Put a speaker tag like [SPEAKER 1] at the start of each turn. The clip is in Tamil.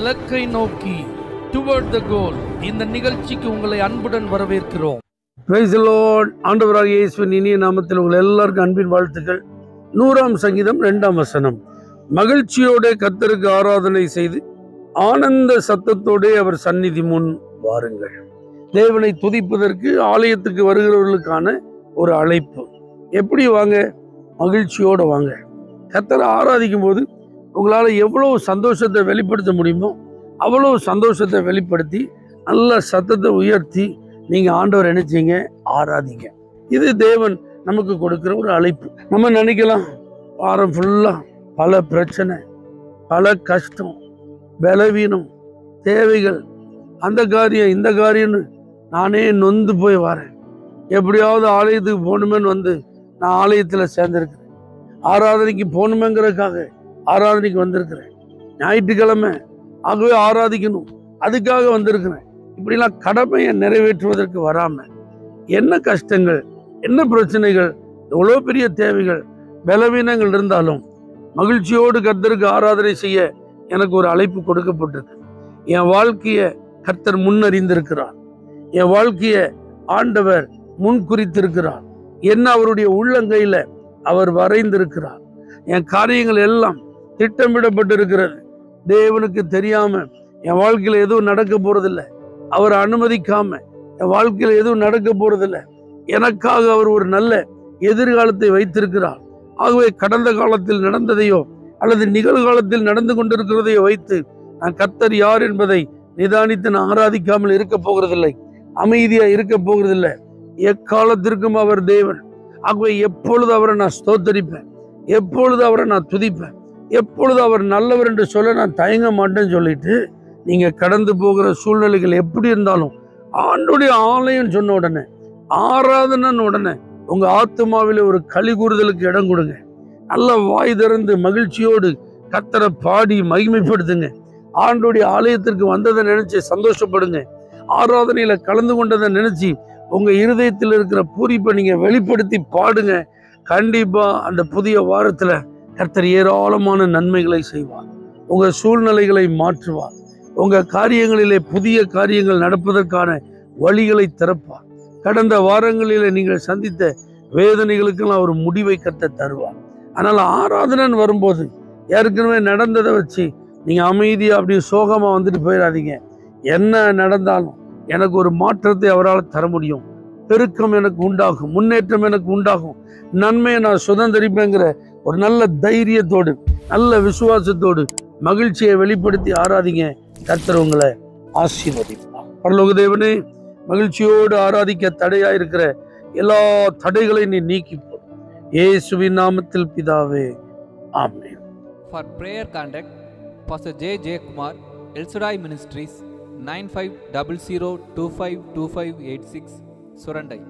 [SPEAKER 1] இலக்கை நோக்கி டுவர்ட் த கோல். இந்த நிகழ்ச்சிக்கு உங்களை அன்புடன் வரவேற்கிறோம்.
[SPEAKER 2] Praise the Lord. ஆண்டவராகிய இயேசுவின் இனிய நாமத்தில் உங்கள் எல்லாருக்கும் அன்பின் வாழ்த்துக்கள். 100ஆம் சங்கீதம் 2ஆம் வசனம். மகிழ்ச்சியோட கர்த்தருக்கு ஆராதனை செய்து ஆனந்த சத்தத்தோட அவர் சந்நிதி முன் வாருங்கள். தேவனை துதிப்பதற்கு ஆலயத்துக்கு வருகிறவர்களுக்கான ஒரு அழைப்பு. எப்படி வாங்க? மகிழ்ச்சியோட வாங்க. கர்த்தரை ஆராதிக்கும் போது உங்களால் எவ்வளவு சந்தோஷத்தை வெளிப்படுத்த முடியுமோ அவ்வளவு சந்தோஷத்தை வெளிப்படுத்தி நல்ல சத்தத்தை உயர்த்தி நீங்கள் ஆண்டவர் நினைச்சீங்க ஆராதிங்க. இது தேவன் நமக்கு கொடுக்குற ஒரு அழைப்பு. நம்ம நினைக்கலாம், வாரம் ஃபுல்லாக பல பிரச்சனை, பல கஷ்டம், பலவீனம், தேவைகள், அந்த காரியம் இந்த காரியம்னு நானே நொந்து போய் வரேன். எப்படியாவது ஆலயத்துக்கு போகணுமேன்னு வந்து நான் ஆலயத்தில் சேர்ந்துருக்கிறேன். ஆராதனைக்கு போகணுமேங்கிறதுக்காக ஆராதனைக்கு வந்திருக்கிறேன். ஞாயிற்றுக்கிழமை ஆகவே ஆராதிக்கணும், அதுக்காக வந்திருக்கிறேன். இப்படிலாம் கடமையை நிறைவேற்றுவதற்கு வராமல் என்ன கஷ்டங்கள், என்ன பிரச்சனைகள், எவ்வளோ பெரிய தேவைகள், பலவீனங்கள் இருந்தாலும் மகிழ்ச்சியோடு கர்த்தருக்கு ஆராதனை செய்ய எனக்கு ஒரு அழைப்பு கொடுக்கப்பட்டிருக்கு. என் வாழ்க்கையை கர்த்தர் முன்னறிந்திருக்கிறார். என் வாழ்க்கையை ஆண்டவர் முன் குறித்திருக்கிறார். என்ன அவருடைய உள்ளங்கையில் அவர் வரைந்திருக்கிறார். என் காரியங்கள் எல்லாம் திட்டமிடப்பட்டிருக்கிறது. தேவனுக்கு தெரியாம என் வாழ்க்கையில் எதுவும் நடக்க போறதில்லை. அவர் அனுமதிக்காம என் வாழ்க்கையில் எதுவும் நடக்க போறதில்லை. எனக்காக அவர் ஒரு நல்ல எதிர்காலத்தை வைத்திருக்கிறார். ஆகவே கடந்த காலத்தில் நடந்ததையோ அல்லது நிகழ்காலத்தில் நடந்து கொண்டிருக்கிறதையோ வைத்து நான் கர்த்தர் யார் என்பதை நிதானித்து நான் ஆராதிக்காமல் இருக்க போகிறதில்லை. அமைதியா இருக்க போகிறதில்லை. எக்காலத்திற்கும் அவர் தேவன். ஆகவே எப்பொழுது அவரை நான் ஸ்தோத்தரிப்பேன், எப்பொழுது அவரை நான் துதிப்பேன், எப்பொழுது அவர் நல்லவர் என்று சொல்ல நான் தயங்க மாட்டேன்னு சொல்லிட்டு நீங்க கடந்து போகிற சூழ்நிலைகள் எப்படி இருந்தாலும் ஆண்டுடைய ஆலயம் சொன்ன உடனே, ஆராதனை உடனே உங்க ஆத்மாவில ஒரு களி கூறுதலுக்கு இடம் கொடுங்க. நல்ல வாய் திறந்து மகிழ்ச்சியோடு கர்த்தரை பாடி மகிமைப்படுத்துங்க. ஆண்டுடைய ஆலயத்திற்கு வந்ததை நினைச்சு சந்தோஷப்படுங்க. ஆராதனையில கலந்து கொண்டதை நினைச்சு உங்க இருதயத்தில் இருக்கிற பூரிப்பை நீங்க வெளிப்படுத்தி பாடுங்க. கண்டிப்பா அந்த புதிய வாரத்துல கர்த்தர் ஏராளமான நன்மைகளை செய்வார். உங்க சூழ்நிலைகளை மாற்றுவார். உங்க காரியங்களிலே புதிய காரியங்கள் நடப்பதற்கான வழிகளை திறப்பார். கடந்த வாரங்களிலே நீங்கள் சந்தித்த வேதனைகளுக்கெல்லாம் ஒரு முடிவை கர்த்தர் தருவார். அதனால ஆராதனைன்னு வரும்போது ஏற்கனவே நடந்ததை வச்சு நீங்க அமைதியா அப்படி சோகமா வந்துட்டு போயிடாதீங்க. என்ன நடந்தாலும் எனக்கு ஒரு மாற்றத்தை அவரால் தர முடியும். பெருக்கம் எனக்கு உண்டாகும், முன்னேற்றம் எனக்கு உண்டாகும், நன்மையை நான் சுதந்திரிப்பேங்கிற ஒரு நல்ல தைரியத்தோடு நல்ல விசுவாசத்தோடு மகிழ்ச்சியை வெளிப்படுத்தி ஆராதிங்க. கர்த்தர் உங்களை ஆசீர்வதிப்பார். பரலோக தேவனே, மகிழ்ச்சியோடு ஆராதிக்க தடையா இருக்கிற எல்லா தடைகளையும் நீ நீக்கி போ. இயேசுவின் நாமத்தில் பிதாவே, ஆமென்.
[SPEAKER 3] For prayer contact, Pastor J. J. Kumar, El Shaddai Ministries, 9500252586, Surandai.